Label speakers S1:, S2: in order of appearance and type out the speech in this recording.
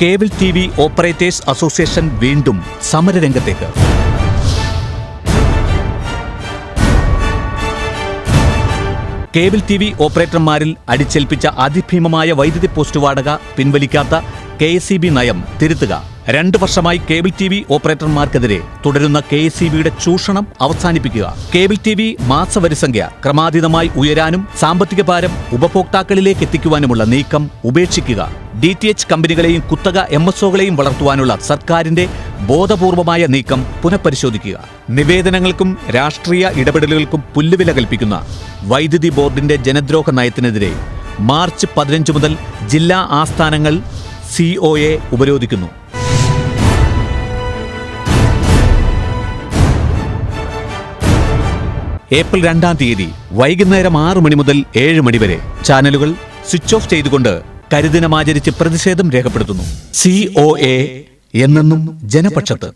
S1: Cable TV operators association വീണ്ടും സമരരംഗത്തേക്ക്. Cable TV ഓപ്പറേറ്റർമാരിൽ അടിച്ചേൽപ്പിച്ച അതിഭീമമായ വൈദ്യുതി post വാടക പിൻവലിക്കാത്ത KSEB നയം തിരുത്തുക. 2 വർഷമായി കേബിൾ TV ഓപ്പറേറ്റർമാർക്കെതിരെ തുടരുന്ന KSEBയുടെ ചൂഷണം അവസാനിപ്പിക്കുക. കേബിൾ TV മാസവരിസംഖ്യ ക്രമാതീതമായി ഉയരാനും സാമ്പത്തിക ഭാരം ഉപഭോക്താക്കളിലേക്ക് എത്തിക്കുവാനുമുള്ള നീക്കം ഉപേക്ഷിക്കുക. DTH കമ്പനികളെയും കുത്തക MSOകളെയും വളർത്തുവാനുള്ള സർക്കാരിന്റെ ബോധപൂർവമായ നീക്കം പുനഃപരിശോധിക്കുക. നിവേദനങ്ങൾക്കും രാഷ്ട്രീയ ഇടപെടലുകൾക്കും പുല്ലുവില കൽപ്പിക്കുന്ന വൈദ്യുതി ബോർഡിന്റെ ജനദ്രോഹ നയത്തിനെതിരെ മാർച്ച് 15 മുതൽ ജില്ലാ ആസ്ഥാനങ്ങൾ COA ഉപരോധിക്കുന്നു. ഏപ്രിൽ 2-ാം തീയതി വൈകുന്നേരം 6 മണി മുതൽ 7 മണി വരെ ചാനലുകൾ സ്വിച്ച് ഓഫ് ചെയ്തുകൊണ്ട് കരിദിനമാചരിച്ച് പ്രതിഷേധം രേഖപ്പെടുത്തുന്നു. COA എന്നെന്നും ജനപക്ഷത്ത്.